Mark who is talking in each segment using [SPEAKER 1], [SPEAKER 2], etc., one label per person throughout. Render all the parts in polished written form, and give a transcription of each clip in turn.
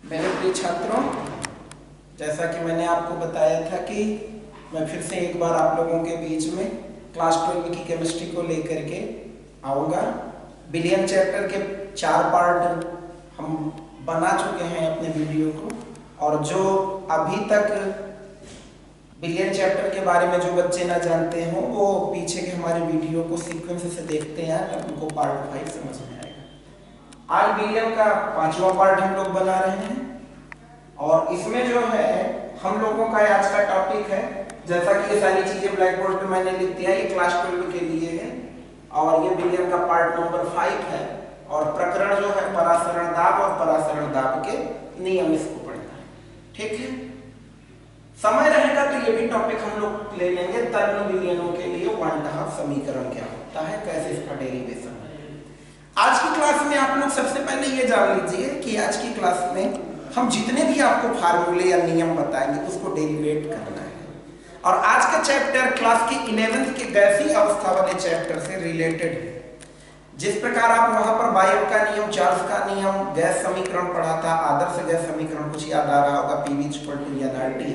[SPEAKER 1] मेरे प्रिय छात्रों, जैसा कि मैंने आपको बताया था कि मैं फिर से एक बार आप लोगों के बीच में क्लास 12 की केमिस्ट्री को लेकर के आऊँगा। बिलियन चैप्टर के 4 पार्ट हम बना चुके हैं अपने वीडियो को, और जो अभी तक बिलियन चैप्टर के बारे में जो बच्चे ना जानते हों वो पीछे के हमारे वीडियो को सीक्वेंस से देखते हैं, तब उनको पार्ट 5 समझ में आएगा। आज बिलियन का 5वां पार्ट हम लोग बना रहे हैं, और इसमें जो है हम लोगों का आज का टॉपिक है, जैसा कि ये सारी चीजें ब्लैक बोर्ड पे मैंने लिख दिया, ये क्लास 12 के लिए है और ये बिलियन का पार्ट नंबर 5 है। और प्रकरण जो है परासरण दाब और परासरण दाब के नियम, इसको पढ़ना है। ठीक है, समय रहेगा तो ये भी टॉपिक हम लोग ले लेंगे। तन्य बिलियनों के लिए वन हाफ समीकरण क्या होता है, कैसे इसका डेरिवेशन है। आज की क्लास में आप लोग सबसे पहले ये जान लीजिए कि आज की क्लास में हम जितने भी आपको फार्मूले या नियम बताएंगे उसको डेरिवेट करना है। और आज का चैप्टर क्लास की 11th के गैसीय अवस्था वाले चैप्टर से रिलेटेड है। जिस प्रकार आप वहां पर बायो का नियम, चार्ल्स का नियम, गैस समीकरण पढ़ा था, आदर्श गैस समीकरण कुछ याद आ रहा होगा, पीवी = एनआरटी।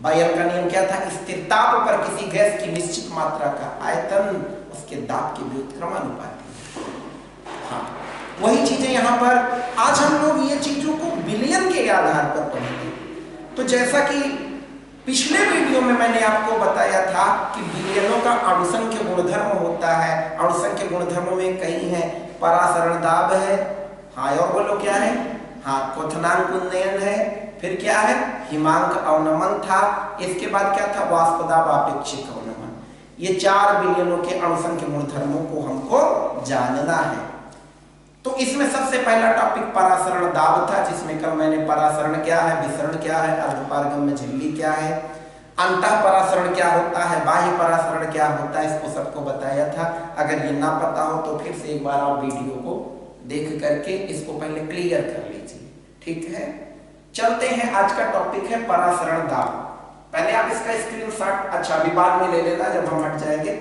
[SPEAKER 1] बायो का नियम क्या था, स्थिर ताप पर किसी गैस की निश्चित मात्रा का आयतन उसके दाब के व्युत्क्रमानुपाती। हाँ, वही चीजें यहाँ पर आज हम लोग ये चीजों को बिलियन के आधार पर पढ़ेंगे। तो जैसा कि पिछले वीडियो में मैंने आपको बताया था कि बिलियनों का अणुसंख्य गुणधर्म होता है। अणुसंख्य गुणधर्मों में कई हैं, परासरण दाब है, हाँ और बोलो क्या है, हाँ क्वथनांक उन्नयन है, फिर क्या है, हिमांक अवनमन था, इसके बाद क्या था, वाष्प दाब आपेक्षिक अवनमन। ये 4 बिलियनों के अणुसंख्य गुणधर्मों को हमको जानना है। तो इसमें सबसे पहला टॉपिक परासरण दाब था, जिसमें कल मैंने परासरण क्या है, विसरण क्या है, अर्धपारगम्य झिल्ली क्या है, अंतः परासरण क्या होता है, बाह्य परासरण क्या होता है, इसको सबको बताया था। अगर ये ना पता हो तो फिर से एक बार आप वीडियो को देख करके इसको पहले क्लियर कर लीजिए। ठीक है, चलते हैं। आज का टॉपिक है परासरण दाब। पहले आप इसका स्क्रीनशॉट, अच्छा अभी बाद में ले लेना जब हम हट जाएंगे।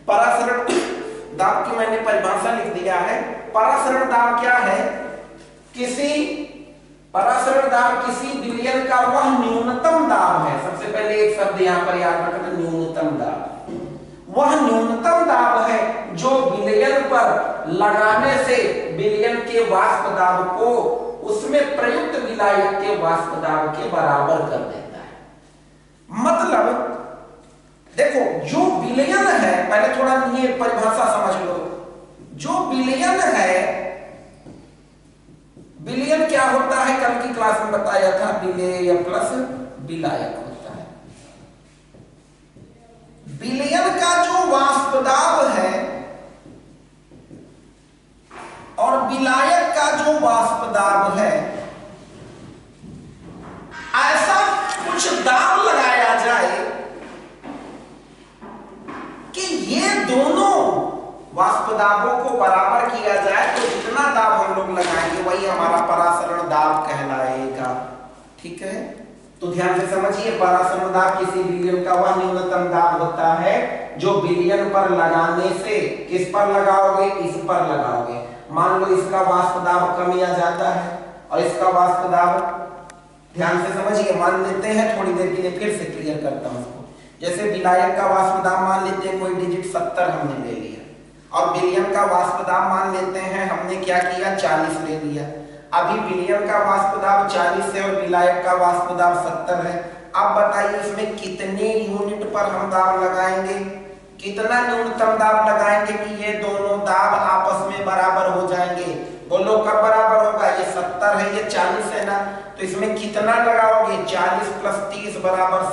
[SPEAKER 1] परासरण दाब की मैंने परिभाषा लिख दिया है। परासरण दाब क्या है, परासरण दाब किसी बिलियन का वह न्यूनतम दाब है। सबसे पहले एक शब्द यहाँ पर याद रखना, न्यूनतम दाब। वह न्यूनतम दाब है जो बिलियन पर लगाने से बिलियन के वाष्प दाब को उसमें प्रयुक्त विलायक के वाष्प दाब के बराबर कर देता है। मतलब देखो, जो बिलियन है, पहले थोड़ा ये परिभाषा समझ लो। जो बिलियन है, बिलियन क्या होता है, कल की क्लास में बताया था, बिलेय प्लस विलायक होता है। बिलियन का जो वाष्प दाब है और विलायक का जो वाष्प दाब है, ऐसा कुछ दाब लगाया जाए कि ये दोनों वाष्प दाबों को बराबर किया जाए, तो जितना दाब हम लोग लगाएंगे वही हमारा परासरण दाब कहलाएगा। ठीक है, तो ध्यान से समझिए, परासरण दाब किसी बिलियन का वह न्यूनतम दाब होता है जो बिलियन पर लगाने से, किस पर लगाओगे, इस पर लगाओगे। मान लो इसका वाष्प दाब कम या ज्यादा है और इसका वाष्प दाब, ध्यान से समझिए, मान लेते हैं थोड़ी देर के लिए, फिर से क्लियर करता हूं इसको। जैसे विलायक का वाष्प दाब मान लेते हैं, कोई डिजिट 70 हमने ले लिया, और बिलियन का वाष्प दाब मान लेते हैं, हमने क्या किया, 40 ले लिया। अभी बिलियन का वाष्प दाब 40 है और विलायक का वाष्प दाब 70 है। अब बताइए इसमें कितने यूनिट पर हम दाब लगाएंगे, कितना न्यूनतम दाब लगाएंगे कि ये दोनों दाब आपस में बराबर हो जाएंगे। बोलो कब बराबर होगा, ये 70 है, ये 40 है ना, तो इसमें कितना लगाओगे, 40 + 30 =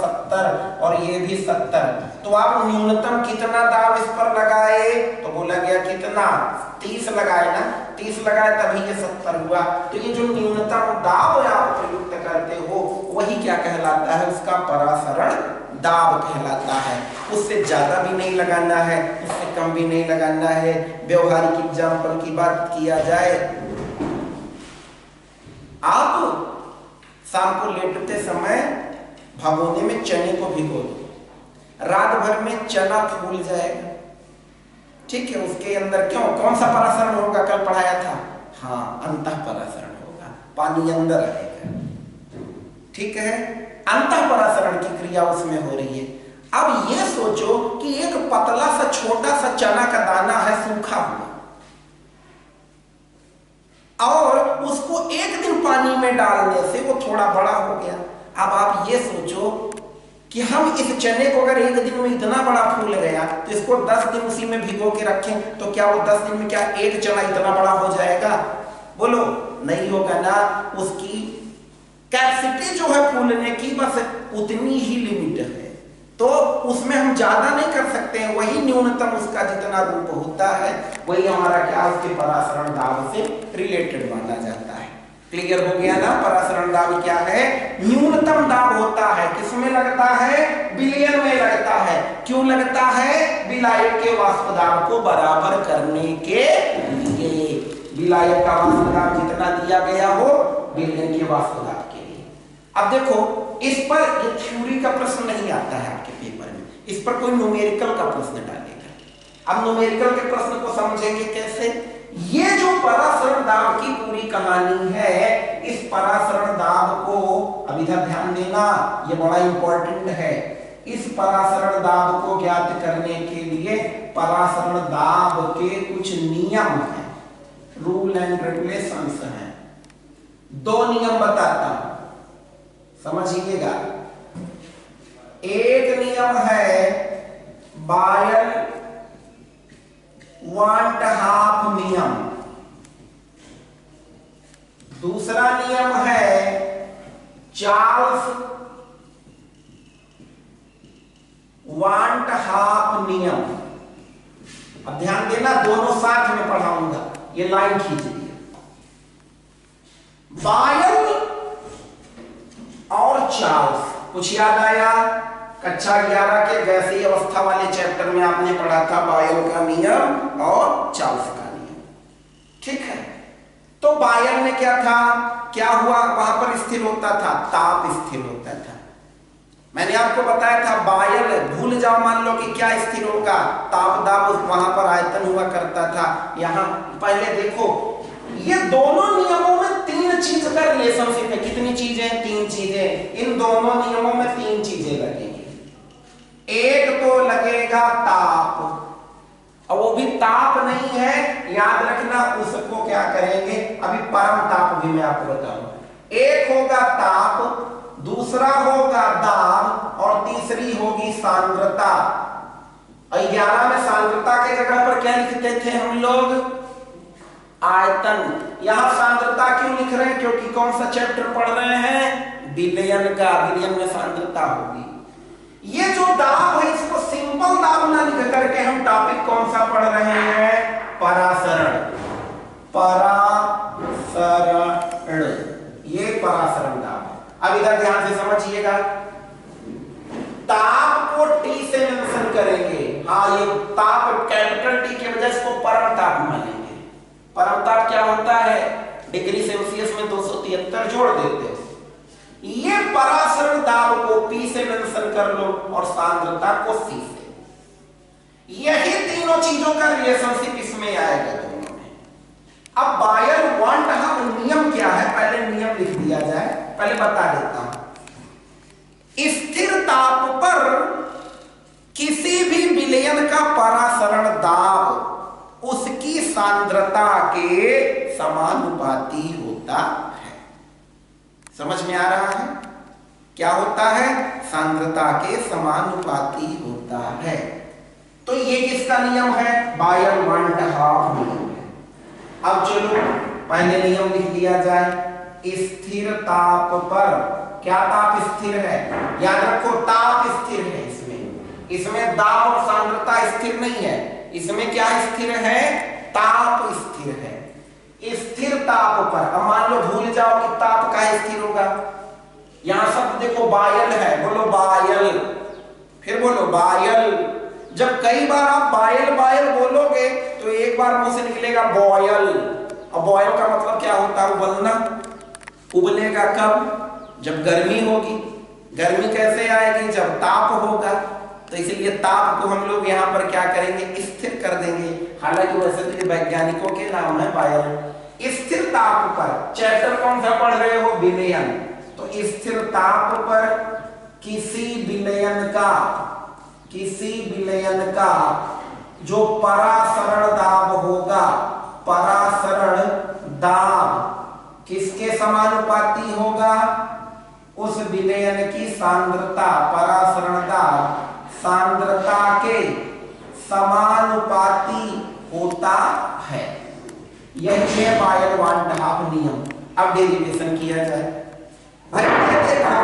[SPEAKER 1] 70, और ये भी 70। तो आप न्यूनतम कितना दाब इस पर लगाए, तो बोला गया कितना, 30 लगाए ना, 30 लगाए तभी ये 70 हुआ। तो ये जो न्यूनतम दाब आप प्रयुक्त करते हो वही क्या कहलाता है, उसका परासरण दाब कहलाता है। उससे ज्यादा भी नहीं लगाना है, उससे कम भी नहीं लगाना है। व्यवहारिक एग्जाम्पल की बात किया जाए, आप शाम को लेटते समय भगोने में चने को भिगो दो, रात भर में चना फूल जाएगा। ठीक है, उसके अंदर क्यों, कौन सा परासरण होगा, कल पढ़ाया था, हाँ अंतः परासरण होगा। होगा, पानी अंदर आएगा। ठीक है, अंतःपरासरण की क्रिया उसमें हो रही है। अब ये सोचो कि एक पतला सा छोटा सा चना का दाना है, सूखा हुआ, और उसको एक दिन पानी में डालने से वो थोड़ा बड़ा हो गया। अब आप ये सोचो कि हम इस चने को अगर एक दिन में इतना बड़ा फूल गया तो इसको 10 दिन उसी में भिगो के रखें तो क्या वो 10 दिन में क्या एक चना इतना बड़ा हो जाएगा? बोलो, नहीं होगा ना। उसकी कैपेसिटी जो है फूलने की बस उतनी ही लिमिट है, तो उसमें हम ज्यादा नहीं कर सकते हैं। वही न्यूनतम उसका जितना रूप होता है वही हमारा क्या उसके परासरण दाब से रिलेटेड माना जाता है। क्लियर हो गया ना? परासरण दाब क्या है? न्यूनतम दाब होता है। किसमें लगता है? विलयन में लगता है। क्यों लगता है? विलायक के वाष्प दाब को बराबर करने के लिए। विलायक का वाष्प दाब जितना दिया गया हो विलयन के वाष्प दाब के लिए। अब देखो, इस पर ये थ्योरी का प्रश्न नहीं आता है आपके पेपर में, इस पर कोई न्यूमेरिकल का प्रश्न डालेगा। अब न्यूमेरिकल के प्रश्न को समझेंगे कैसे? ये जो परासरण दाब की पूरी कहानी है, इस परासरण दाब को अब इधर ध्यान देना, ये बड़ा इंपॉर्टेंट है। इस परासरण दाब को ज्ञात करने के लिए परासरण दाब के कुछ नियम हैं, रूल एंड रेगुलेशंस हैं। 2 नियम बताता हूं, समझिएगा। एक नियम है बायल वांट हाफ नियम, दूसरा नियम है चार्ल्स वांट हाफ नियम। अब ध्यान देना, दोनों साथ में पढ़ाऊंगा, ये लाइन खींच दिया। बायल और चार्ल्स, कुछ याद आया? कक्षा 11 के गैसीय अवस्था वाले चैप्टर में आपने पढ़ा था बायल का नियम और चार्ल्स का नियम। ठीक है, तो बायल में क्या था, क्या हुआ? वहां पर स्थिर होता था, ताप स्थिर होता था। मैंने आपको बताया था बायल, भूल जाओ, मान लो कि क्या स्थिर होगा, ताप दाब, वहां पर आयतन हुआ करता था। यहां पहले देखो, ये दोनों नियमों में 3 चीज का रिलेशनशिप है। कितनी चीजें? 3 चीजें। इन दोनों नियमों में 3 चीजें लगेंगी। एक तो लगेगा ताप, और वो भी ताप नहीं है, याद रखना, उसको क्या करेंगे अभी परम ताप भी मैं आपको बताऊंगा। एक होगा ताप, दूसरा होगा दाब, और तीसरी होगी सांद्रता। 11 में सांद्रता के जगह पर क्या लिखते थे हम लोग? आयतन। यहां सांद्रता क्यों लिख रहे हैं? क्योंकि कौन सा चैप्टर पढ़ रहे हैं? विलयन का। विलयन में सांद्रता होगी। ये जो दाब है, इसको सिंपल दाब ना लिख करके हम टॉपिक कौन सा पढ़ रहे हैं? परासरण। परासरण, ये परासरण दाब है। अब इधर ध्यान से समझिएगा, ताप को T से मेंशन करेंगे। हाँ, ये ताप कैपिटल T की वजह से इसको परम ताप मानेंगे। परम ताप क्या होता है? डिग्री सेल्सियस में 273 जोड़ देते हैं। ये परासरण दाब को P से मेंशन कर लो और सांद्रता को C से। यही तीनों चीजों का रिलेशनशिप इसमें आएगा दोनों में। अब बायल वांट हाफ नियम क्या है? पहले नियम लिख दिया जाए, पहले बता देता हूं। स्थिर ताप पर किसी भी विलयन का परासरण दाब उसकी सांद्रता के समानुपाती होता है। समझ में आ रहा है? क्या होता है? सांद्रता के समानुपाती होता है। तो ये किसका नियम है? बायल वांट हाफ नियम है। अब चलो पहले नियम लिख दिया जाए। स्थिर ताप पर, क्या ताप स्थिर है? याद रखो, ताप स्थिर है। इसमें दाब और सांद्रता स्थिर नहीं है, इसमें क्या स्थिर है? ताप स्थिर है। स्थिर ताप पर, अब मान लो भूल जाओ कि ताप का स्थिर होगा। यहां शब्द देखो बायल है, बोलो बायल, फिर बोलो बायल। जब कई बार आप बायल बायल बोलोगे तो एक बार मुंह से निकलेगा बॉयल। अब बॉयल का मतलब क्या होता है? उबलना। उबलेगा कब? जब गर्मी होगी। गर्मी कैसे आएगी? जब ताप होगा। तो इसीलिए ताप को हम लोग यहाँ पर क्या करेंगे? स्थिर कर देंगे। हालांकि वैसे तो ये वैज्ञानिकों के नाम है बायल, स्थिर ताप पर, चैप्टर कौन सा पढ़ रहे हो? विलयन। तो स्थिर ताप पर किसी विलयन का जो परासरण दाब होगा, परासरण दाब किसके समानुपाती होगा? उस विलयन की सांद्रता, परासरण दाब सांद्रता के समानुपाती होता है। यही है बायल वांट हाफ नियम। अब डेरिवेशन किया जाए। भाई देखो,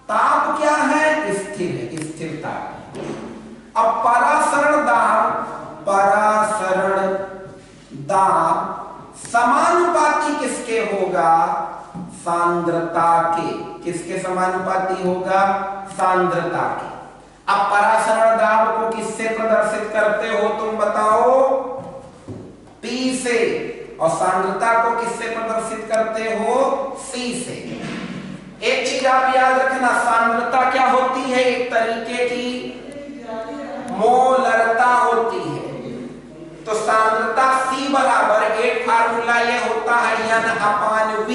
[SPEAKER 1] ताप क्या है? स्थिर है, स्थिर ताप। अब परासरण दाब समानुपाती किसके होगा? सांद्रता के। किसके समानुपाती होगा? सांद्रता के। अब परासरण दाब को किससे प्रदर्शित करते हो तुम बताओ? P से। और सांद्रता को किससे प्रदर्शित करते हो? C से। एक चीज आप याद रखना, सांद्रता क्या होती है? एक तरीके की मोलरता होती है। तो सांद्रता C बराबर, एक फार्मूला ये होता है N/V।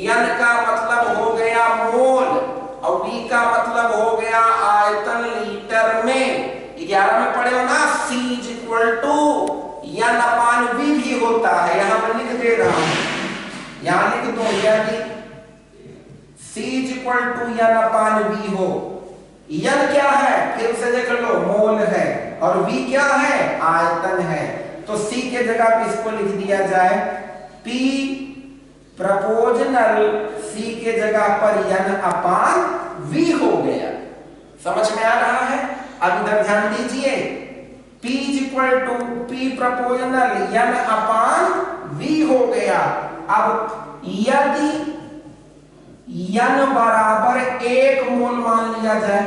[SPEAKER 1] N का मतलब हो गया मोल और V का मतलब हो गया आयतन लीटर में। 11 में पढ़े हो ना, C = N/V भी होता है। यहां पर लिख दे रहा हूं, यहां लिख दो, यदि C = N/V हो, N क्या है? फिर से देख लो, मोल है, और V क्या है? आयतन है। तो C के जगह पे इसको लिख दिया जाए P प्रोपोर्शनल C के जगह पर N/V हो गया। समझ में आ रहा है? अब इधर ध्यान दीजिए, P प्रोपोर्शनल N/V हो गया। अब यदि N बराबर 1 मोल मान लिया जाए,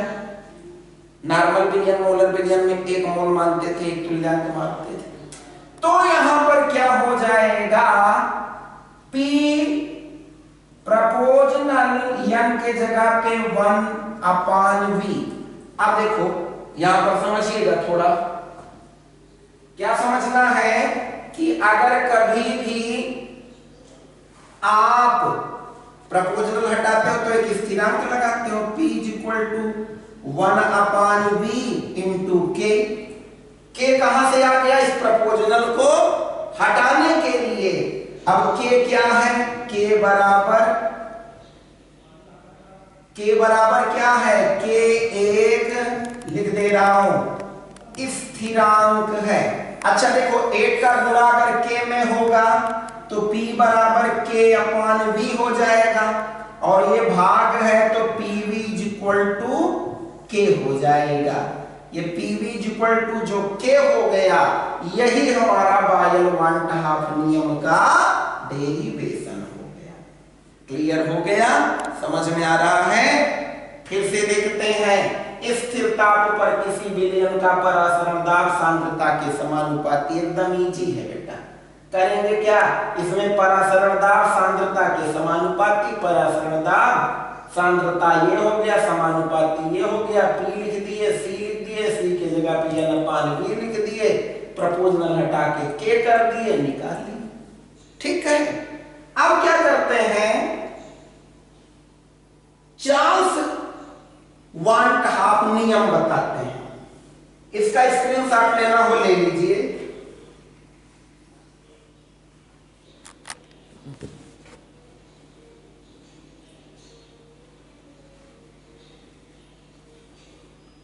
[SPEAKER 1] नॉर्मल विलयन, मोलर विलयन में 1 मोल मानते थे, एक तुल्यांक मानते थे, तो यहां पर क्या हो जाएगा? P प्रोपोर्शनल N के जगह पे 1/V। अब देखो यहां पर समझिएगा थोड़ा, क्या समझना है कि अगर कभी भी आप प्रोपोर्शनल हटाते हो तो एक स्थिरांक लगाते हो, P = 1/V × K। K कहां से आ गया? इस प्रोपोर्शनल को हटाने के लिए। अब K क्या है? K बराबर क्या है? K एक लिख दे रहा हूं, स्थिरांक है। अच्छा देखो, 1 का गुणा अगर K में होगा तो P बराबर K/V हो जाएगा, और ये भाग है तो PV = K हो जाएगा। ये PV = जो K हो गया, यही हमारा बायल वांट हाफ नियम का डेरिवेशन हो गया। क्लियर हो गया? समझ में आ रहा है? फिर से देखते हैं, स्थिर ताप पर किसी विलयन का परासरण दाब सांद्रता के समानुपाती। एकदम इजी है बेटा। करेंगे क्या? इसमें परासरण दाब सांद्रता के समानुपाती, परासरण दाब सांद्रता ये हो गया, समानुपाती ये हो गया। P लिख दिए, C लिख दिए, C के जगह पे N/V लिख दिए, प्रोपोर्शनल हटा के K कर दिए, निकाल लिए। ठीक है? अब क्या करते हैं? चार्ल्स वांट हाफ नियम बताते हैं। इसका स्क्रीनशॉट लेना हो ले लीजिए।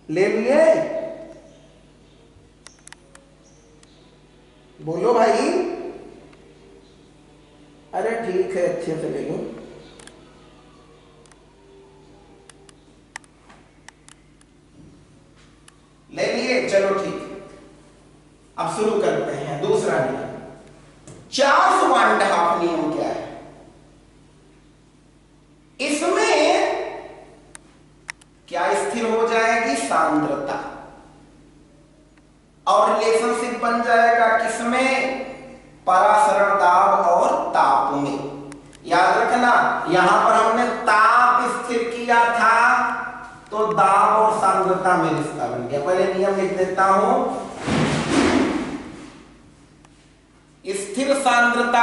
[SPEAKER 1] ले लिए? बोलो भाई। अरे ठीक है, अच्छे से ले लो। ले लिए? चलो ठीक। अब शुरू करते हैं दूसरा नियम। चार्ल्स वांट हाफ नियम क्या है? इसमें क्या स्थिर हो जाएगी? सांद्रता, और रिलेशनशिप बन जाएगा किसमें? परासरण दाब और ताप में। याद रखना, यहां पर हमने ताप स्थिर किया था तो दाब और सांद्रता में रिश्ता बन गया। पहले नियम लिख देता हूं। स्थिर सांद्रता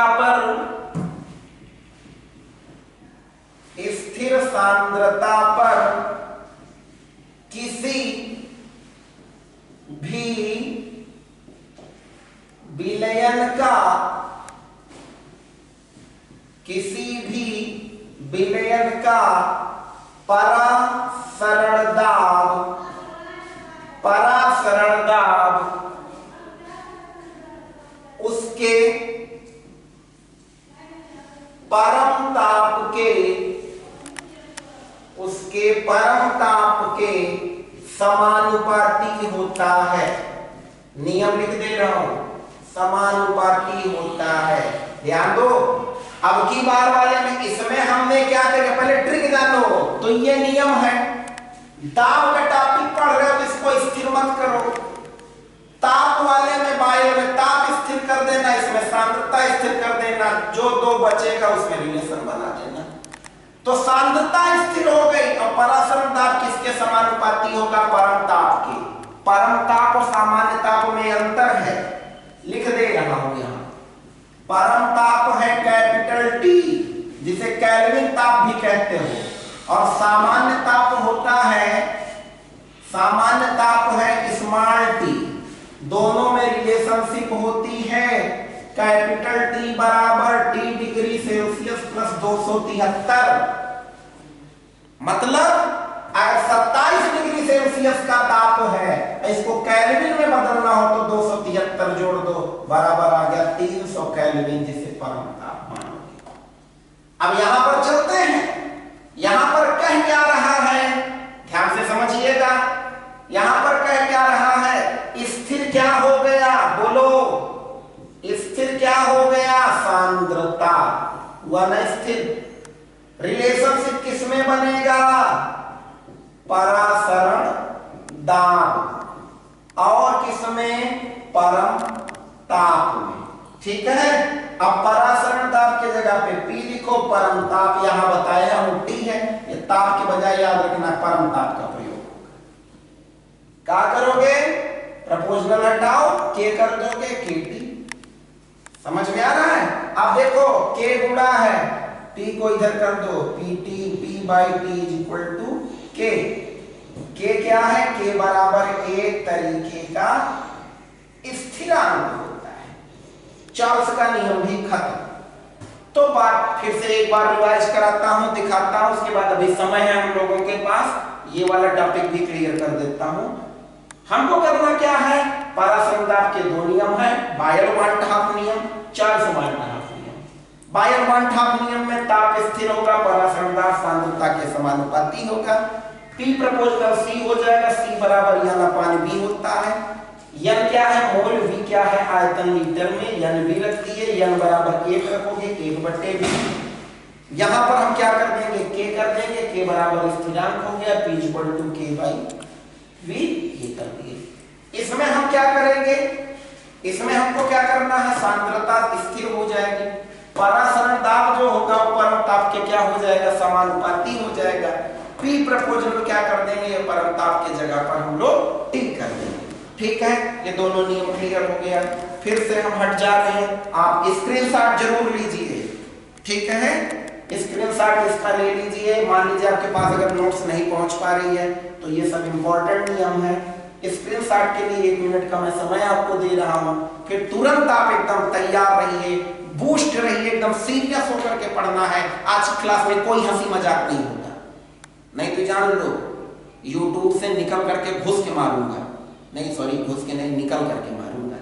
[SPEAKER 1] पर किसी भी विलयन का परासरण दाब उसके परम ताप के समानुपाती होता है। नियम लिख दे रहा हूं, समानुपाती होता है। ध्यान दो, अब की बार वाले में इसमें हमने क्या किया, पहले ट्रिक जानो। तो ये नियम है, दाब का टॉपिक पढ़ रहे हो तो इसको स्थिर मत करो। ताप वाले में बायो में ताप स्थिर कर देना, इसमें सांद्रता स्थिर कर देना, जो दो बचेगा उसमें रिलेशन बना देना। तो सांद्रता स्थिर हो गई और परासरण दाब किसके समानुपाती होगा, परम ताप के। परम ताप और सामान्य ताप में अंतर है, लिख दे रहा हूं यहां। परम ताप है कैपिटल टी, जिसे केल्विन ताप भी कहते हो, और सामान्य ताप होता है, सामान्य ताप है स्मॉल टी। दोनों में रिलेशनशिप होती है कैपिटल टी बराबर टी डिग्री सेल्सियस प्लस 273। मतलब अगर 27 डिग्री सेल्सियस का ताप है, इसको केल्विन में बदलना हो तो 273 जोड़ दो, बराबर आ गया 300 केल्विन, जिसे परम ताप मानोगे। अब यहां पर चलते हैं, यहां पर कह क्या रहा है, ध्यान से समझिएगा। यहां पर कह क्या रहा है, स्थिर क्या हो गया, बोलो, स्थिर क्या हो गया, सांद्रता हुआ ना स्थिर। रिलेशनशिप किसमें बनेगा, परासरण दाब, और किसमें, परम ताप में। ठीक है, अब परासरण दाब की जगह पे P लिखो, परम ताप यहां बताया हूं T है, ये ताप के बजाय याद रखना परम ताप का प्रयोग होगा। क्या करोगे, प्रपोजनल हटाओ, K कर दोगे KT। समझ में आ रहा है। अब देखो K गुणा है, T को इधर कर दो, PT P/T is equal to K। K क्या है, K बराबर एक तरीके का स्थिरांक होता है। चार्ल्स का नियम भी खत्म। तो बात फिर से एक बार रिवाइज कराता हूं, दिखाता हूं, उसके बाद अभी समय है हम लोगों के पास, ये वाला टॉपिक भी क्लियर कर देता हूं। हमको करना क्या है, परासरण दाब के दो नियम है, बायर-वाल्ट-हाफ नियम, चार्ल्स-वाल्ट-हाफ नियम। बायर-वाल्ट-हाफ नियम में ताप स्थिर होगा, परासरण दाब सांद्रता के समानुपाती होगा। P प्रपोजनल C हो जाएगा, C बराबर N अपान V होता है। N क्या है, मोल, V क्या है, आयतन लीटर में, NV रख दिए, N बराबर 1 रखोगे, 1/V। यहां पर हम क्या कर देंगे, K कर देंगे, K बराबर स्थिरांक हो गया, P = K/V, ये कर दिए। इसमें हम क्या करेंगे, इसमें हमको क्या करना है, सांद्रता स्थिर हो जाएगी, परासरण दाब जो होगा वो परम ताप के क्या हो जाएगा, समानुपाती हो जाएगा। P प्रपोजनल क्या कर देंगे, परम ताप के जगह पर हम लोग T कर देंगे। ठीक है, ये दोनों नियम क्लियर हो गया। फिर से हम हट जा रहे हैं, आप स्क्रीनशॉट जरूर लीजिए। ठीक है, स्क्रीनशॉट इसका ले लीजिए। मान लीजिए आपके पास अगर नोट्स नहीं पहुंच पा रही है तो ये सब इंपॉर्टेंट नियम है। स्क्रीनशॉट के लिए 1 मिनट का मैं समय आपको दे रहा हूं, फिर तुरंत आप एकदम तैयार रहिए, बूस्ट रहिए, एकदम सीरियस होकर के पढ़ना है। आज की क्लास में कोई हंसी मजाक नहीं होगा, नहीं तो जान लो YouTube से निकल करके घुस के मारूंगा, नहीं सॉरी घुस के नहीं, निकल करके मारूंगा।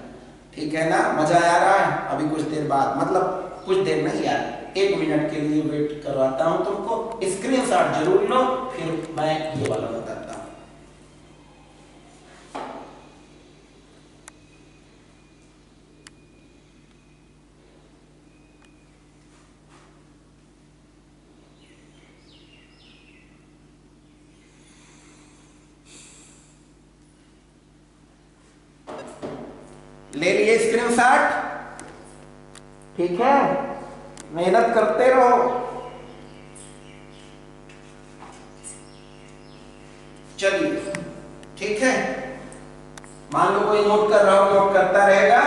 [SPEAKER 1] ठीक है ना, मजा आ रहा है। अभी कुछ देर बाद, मतलब कुछ देर नहीं यार, 1 मिनट के लिए वेट करवाता हूं तुमको। स्क्रीनशॉट जरूर लो, फिर मैं ये वाला बताता हूं। ले लिए स्क्रीनशॉट, ठीक है, मेहनत करते रहो। चलिए ठीक है, मान लो कोई नोट कर रहा हो, नोट करता रहेगा,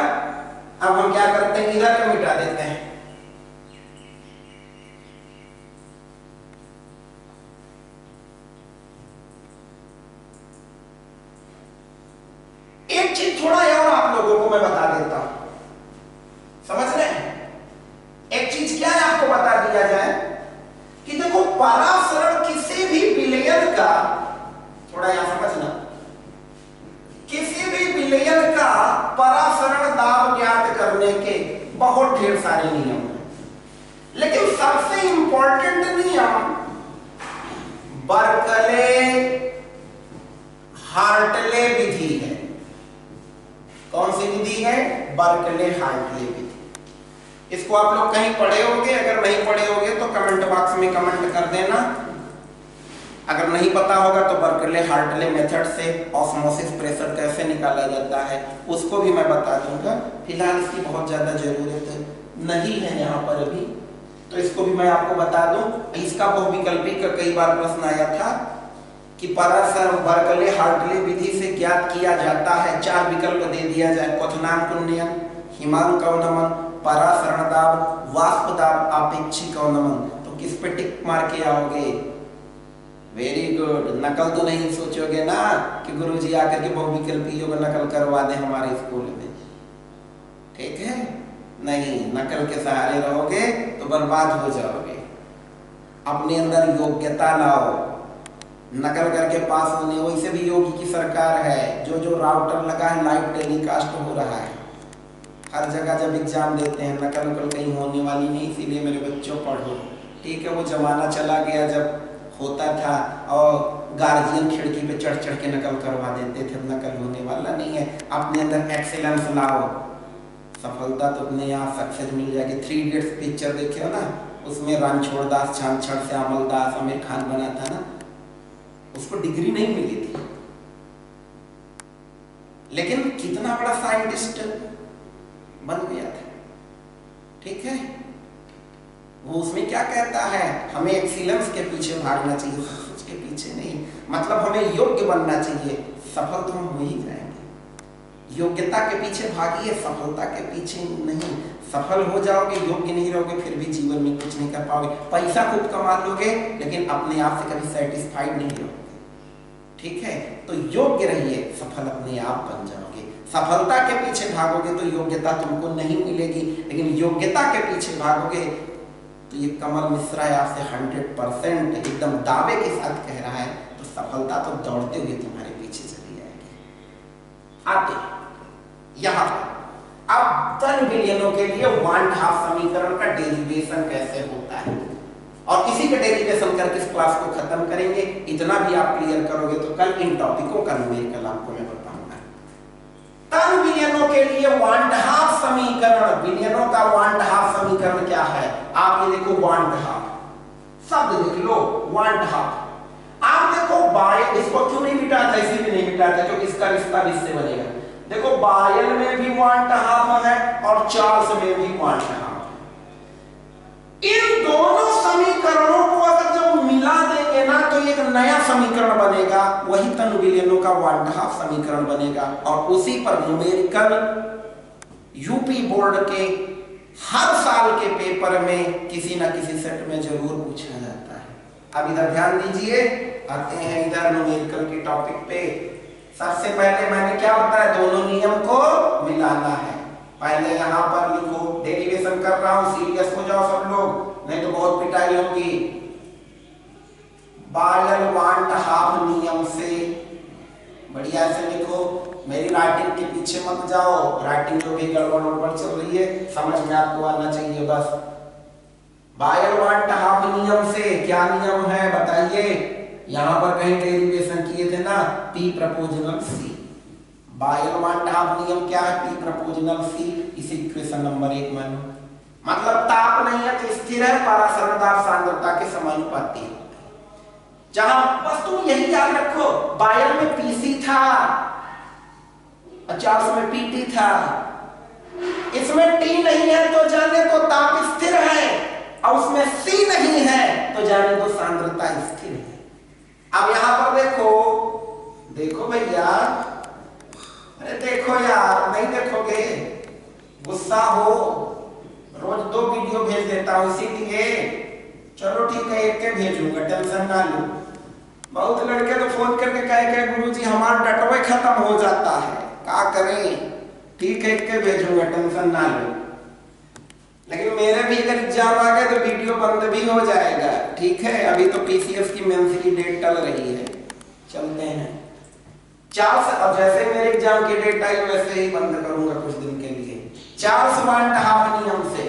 [SPEAKER 1] अब हम क्या करते हैं, इधर को मिटा देते हैं। एक चीज थोड़ा और आप लोगों को मैं बता देता हूं, समझ रहे हैं? एक चीज क्या है आपको बता दिया जाए कि देखो परासरण किसी भी विलयन का, थोड़ा यहां समझना, किसी भी विलयन का परासरण दाब ज्ञात करने के बहुत ढेर सारे नियम हैं, लेकिन सबसे इंपॉर्टेंट नियम बर्कले हार्टले विधि है। कौन सी विधि है? बर्कले हार्टले विधि। इसको आप लोग कहीं पढ़े होंगे, अगर नहीं पढ़े होंगे तो कमेंट बॉक्स में कमेंट कर देना। अगर नहीं पता होगा तो बर्कले हार्टले मेथड से ऑस्मोसिस प्रेशर कैसे निकाला जाता है उसको भी मैं बता दूंगा। फिलहाल इसकी बहुत ज्यादा जरूरत नहीं है यहाँ पर अभी, तो इसको भी मैं आपको बता दूं। इसका बहुविकल्पी का कई बार प्रश्न आया था कि परासरण बर्कले हार्टले विधि से ज्ञात किया जाता है। 4 विकल्प दे दिया जाए, क्वथनांक उन्नयन, हिमांक अवनमन, परासरण दाब, वाष्प दाब, आपेक्षिक अवनमन। तो किस पे टिक मार के आओगे? Very good. नकल तो नहीं सोचोगे ना कि गुरुजी आकर के बहुविकल्पियों को नकल करवा दे हमारे स्कूल में, ठीक है? नहीं, नकल के सहारे रहोगे तो बर्बाद हो जाओगे। अपने अंदर योग्यता लाओ, नकल करके पास होने। वैसे भी योगी की सरकार है, जो जो राउटर लगा है लाइव टेलीकास्ट हो रहा है हर जगह। जब एग्जाम देते हैं नकल नकल कहीं होने वाली नहीं, इसीलिए मेरे बच्चों पढ़ो, ठीक है? वो जमाना चला गया जब होता था और गार्जियन खिड़की पे चढ़ चढ़ के नकल करवा देते थे। नकल होने वाला नहीं है। अपने अंदर एक्सेलेंस लाओ, सफलता तो अपने यहाँ सक्सेस मिल जाएगी। 3 इडियट्स पिक्चर देखे हो ना, उसमें रणछोड़ दास, छानछड़ से अमल दास, आमिर खान बना था ना, उसको डिग्री नहीं मिली थी, लेकिन कितना बड़ा साइंटिस्ट बन गया था, ठीक है? वो उसमें क्या कहता है, हमें एक्सीलेंस के पीछे भागना चाहिए, सक्सेस के पीछे नहीं। मतलब हमें योग्य बनना चाहिए, सफल तो हम हो ही जाएंगे। योग्यता के पीछे भागिए, सफलता के पीछे नहीं। सफल हो जाओगे, योग्य नहीं रहोगे, फिर भी जीवन में कुछ नहीं कर पाओगे। पैसा खूब कमा लोगे लेकिन अपने आप से कभी सेटिस्फाइड नहीं रहोगे, ठीक है? तो योग्य रहिए, सफल अपने आप बन जाओगे। सफलता के पीछे भागोगे तो योग्यता तुमको नहीं मिलेगी, लेकिन योग्यता के पीछे भागोगे तो ये कमल मिश्रा है आपसे 100% एकदम दावे के साथ कह रहा है, तो सफलता तो दौड़ते हुए तुम्हारे पीछे चली जाएगी। आते यहां अब धन विलयनों के लिए वान डे हाफ समीकरण का डेरिवेशन कैसे होता है, और इसी का डेरिवेशन करके इस क्लास को खत्म करेंगे। इतना भी आप क्लियर करोगे तो कल इन टॉपिकों का न्यूमेरिकल आपको मैं बताऊंगा। धन विलयनों के लिए वान डे हाफ समीकरण, विलयनों का वान डे हाफ समीकरण क्या है? आप ये देखो, वान डे हाफ शब्द देख लो, वान डे हाफ। आप देखो बाय, इसको क्यों नहीं मिटाता? इसी में नहीं मिटाता क्योंकि इसका रिश्ता इससे बनेगा। देखो बायल में भी वान डे हाफ है और चार्ल्स में भी वान डे हाफ। इन दोनों समीकरणों को अगर जब मिला देंगे ना तो एक नया समीकरण बनेगा, वही धन विलयनों का वान डे हाफ समीकरण बनेगा। और उसी पर न्यूमेरिकल यूपी बोर्ड के हर साल के पेपर में किसी ना किसी सेट में जरूर पूछा जाता है। अब इधर ध्यान दीजिए, आते हैं इधर न्यूमेरिकल के टॉपिक पे। सबसे पहले मैंने क्या बताया, दोनों नियम को मिलाना है। पहले यहां पर लिखो, डेरिवेशन कर रहा हूं, सीरियस हो जाओ सब लोग, नहीं तो बहुत पिटाई होगी। बायल वान डे हाफ नियम से, बढ़िया से लिखो, मेरी राइटिंग के पीछे मत जाओ, राइटिंग जो भी गड़बड़ चल रही है समझ में आपको आना चाहिए बस। बायल वान डे हाफ नियम से क्या नियम है बताइए? यहां पर कहीं डेरिवेशन किए थे ना, पी प्रपोजनल सी। बायल वान डे हाफ नियम क्या है? पी प्रपोजनल सी। इसी इक्वेशन नंबर 1 मानो, मतलब ताप नहीं है तो स्थिर है, परासरण दाब सांद्रता के समानुपाती है। जहां बस तुम यही याद रखो, बायल में पीसी था, चार्ल्स में पीटी था। इसमें टी नहीं है तो जाने तो ताप स्थिर है, और उसमें सी नहीं है तो जाने तो सांद्रता स्थिर है। अब यहां पर देखो, देखो भैया, अरे देखो यार, नहीं देखोगे? गुस्सा हो, रोज 2 वीडियो भेज देता हूं, इसीलिए चलो ठीक है एक के भेजूंगा, टेंशन ना लो। बहुत लड़के तो फोन करके कहे गुरुजी हमारा डटवे खत्म हो जाता है, क्या करें। ठीक है एक के भेजूंगा, टेंशन ना लो। लेकिन मेरे भी अगर एग्जाम आ गए तो वीडियो बंद भी हो जाएगा, ठीक है। अभी तो पीसीएस की मेंस की डेट टल रही है, चलते हैं 4 से। अब जैसे मेरे एग्जाम की डेट आई वैसे ही बंद करूंगा कुछ दिन के लिए, 4 समान हाफ नियम से।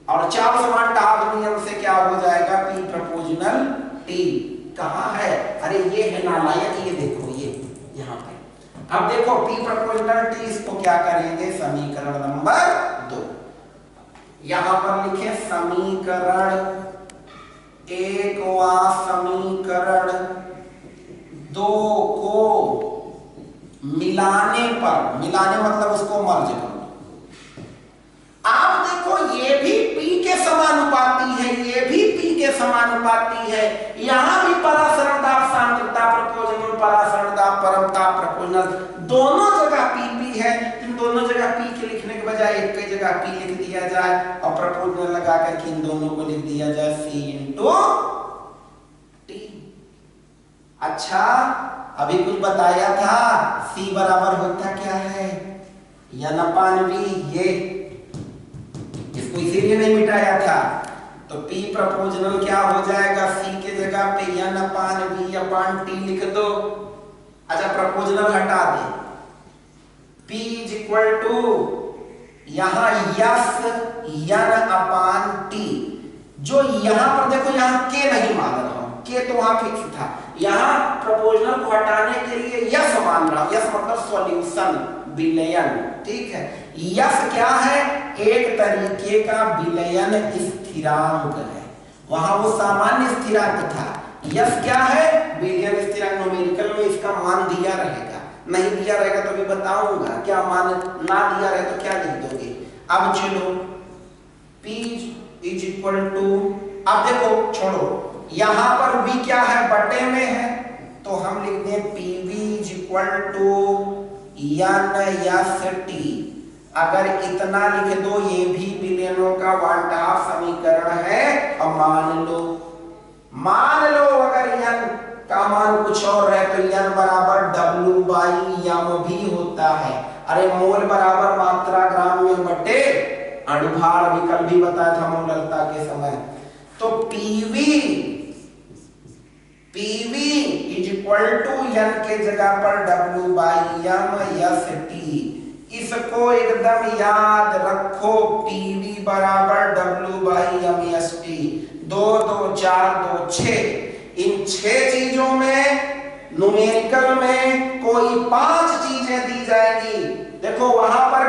[SPEAKER 1] और 4 समान हाफ नियम से क्या हो जाएगा, पी प्रपोजनल टी कहाँ है, अरे ये है नालायक, ये देखो ये यहाँ पे। अब देखो पी प्रपोजनल टी, इसको क्या करेंगे, समीकरण नंबर 2 यहां पर लिखे, समीकरण 1 व समीकरण 2 को मिलाने पर, मिलाने मतलब उसको मर्ज करो। आप देखो ये भी P के समानुपाती है, ये भी P के समानुपाती है। यहां भी परासरण दाब सांद्रता प्रपोजनल, परासरण दाब परमता प्रपोजनल, दोनों जगह PP है। इन दोनों जगह P के लिखने के बजाय एक ही जगह P लिख दिया जाए और प्रपोजनल लगा करके इन दोनों को लिख दिया जाए C इंटू T। अच्छा अभी कुछ बताया था, C बराबर होता क्या है, n/v, ये इसको इसीलिए नहीं मिटाया था। तो P प्रपोजनल क्या हो जाएगा, C के जगह पे n/v/T लिख दो। अच्छा प्रपोजनल हटा दे, P इज इक्वल टू यहां यस n/T, जो यहां पर देखो यहां के नहीं मान रहा हूं, के तो वहां फिक्स था, यहां प्रपोजनल को हटाने के लिए यस मान रहा हूं। यस मतलब सॉल्यूशन, विलयन, ठीक है। यस क्या है, एक तरीके का विलयन स्थिरांक है, वहां वो सामान्य स्थिरांक था। यस क्या है, विलयन स्थिरांक, न्यूमेरिकल में इसका मान दिया रहेगा, नहीं दिया रहेगा तो भी बताऊंगा, क्या मान ना दिया रहे तो क्या लिख दोगे। अब चलो P इज इक्वल टू, अब देखो छोड़ो, यहां पर V क्या है, बटे में है, तो हम लिख दें PV is equal to n/t। अगर इतना लिख दो, ये भी विलयनों का 1/2 समीकरण है। अब मान लो अगर n का मान कुछ और है तो n बराबर W/m भी होता है। अरे मोल बराबर मात्रा ग्राम में बटे अणुभार, अभी कल भी बताया था मोलरता के समय। तो PV is equal to n के जगह पर W/m/t। इसको एकदम याद रखो, PV बराबर W/m/t। 2 2 4 2 6, इन 6 चीजों में न्यूमेरिकल में कोई 5 चीजें दी जाएगी। देखो वहां पर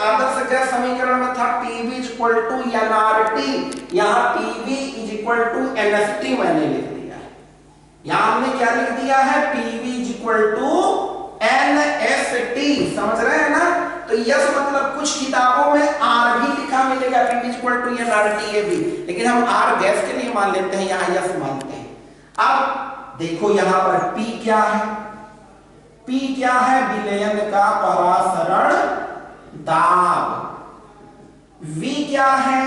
[SPEAKER 1] आदर्श गैस समीकरण में था PV is equal to nRT, यहां PV is equal to nST मैंने लिख दिया है। यहां हमने क्या लिख दिया है, PV is equal to nST, समझ रहे हैं ना। तो यस मतलब कुछ किताबों में R भी लिखा मिलेगा, PV is equal to nRT ये भी, लेकिन हम R गैस के लिए मान लेते हैं, यहां यस मानते हैं। अब देखो यहां पर P क्या है, P क्या है, विलयन का परासरण दाब। V क्या है,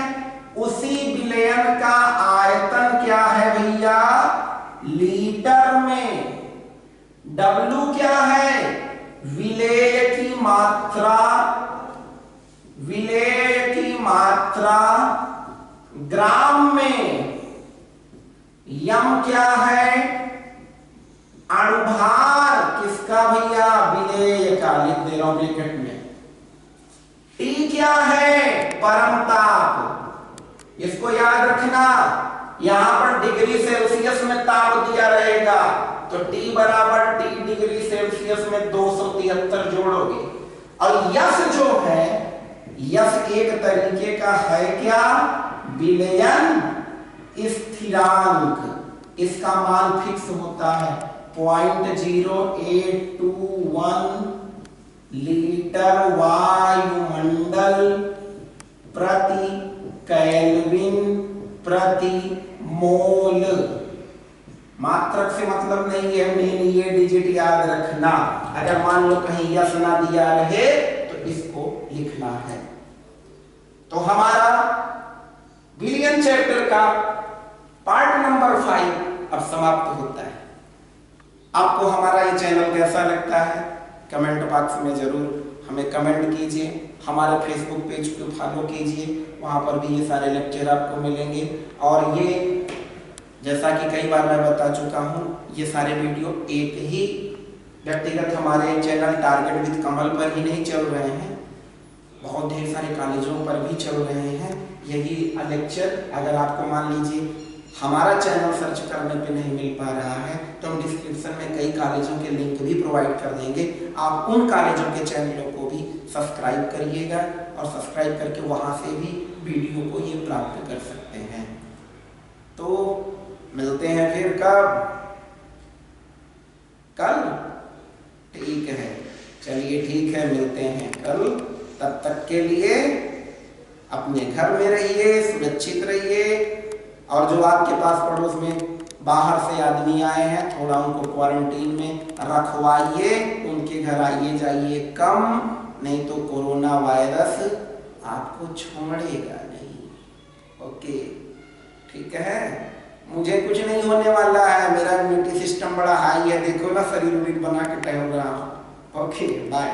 [SPEAKER 1] उसी विलयन का आयतन क्या है भैया, लीटर में। W क्या है, विलेय की मात्रा, विलेय की मात्रा ग्राम में। M क्या है, अणुभार किसका भैया, विलेय का, लिख दे रहा हूं ब्रैकेट में। T क्या है, परमताप, इसको याद रखना, यहां पर डिग्री सेल्सियस में ताप दिया रहेगा, तो T बराबर T डिग्री सेल्सियस में 273 जोड़ोगे। और यस जो है, यस एक तरीके का है क्या, विलयन स्थिरांक, इसका मान फिक्स होता है 0.0821 लीटर वायुमंडल प्रति केल्विन प्रति मोल। मात्रक से मतलब नहीं है, मेन ये डिजिट याद रखना। अगर मान लो कहीं यस ना दिया रहे तो इसको लिखना है। तो हमारा बिलियन चैप्टर का पार्ट नंबर 5 अब समाप्त होता है। आपको हमारा ये चैनल कैसा लगता है कमेंट बॉक्स में जरूर हमें कमेंट कीजिए। हमारे फेसबुक पेज को फॉलो कीजिए, वहाँ पर भी ये सारे लेक्चर आपको मिलेंगे। और ये जैसा कि कई बार मैं बता चुका हूँ, ये सारे वीडियो एक ही व्यक्तिगत हमारे चैनल टारगेट विद कमल पर ही नहीं चल रहे हैं, बहुत ढेर सारे कॉलेजों पर भी चल रहे हैं यही लेक्चर। अगर आपको मान लीजिए हमारा चैनल सर्च करने पे नहीं मिल पा रहा है तो हम डिस्क्रिप्शन में कई कॉलेजों के लिंक भी प्रोवाइड कर देंगे। आप उन कॉलेजों के चैनलों को भी सब्सक्राइब करिएगा और सब्सक्राइब करके वहाँ से भी वीडियो को ये प्राप्त कर सकते हैं। तो मिलते हैं फिर कल। ठीक है, चलिए ठीक है, मिलते हैं कल। तब तक के लिए अपने घर में रहिए, सुरक्षित रहिए। और जो आपके पास पड़ोस में बाहर से आदमी आए हैं थोड़ा उनको क्वारंटीन में रखवाइए, उनके घर आइए जाइए कम, नहीं तो कोरोना वायरस आपको छोड़ेगा नहीं। ओके, ठीक है, मुझे कुछ नहीं होने वाला है, मेरा इम्यूनिटी सिस्टम बड़ा हाई है, देखो ना शरीर बना के टहल रहा हूँ। Okay, bye.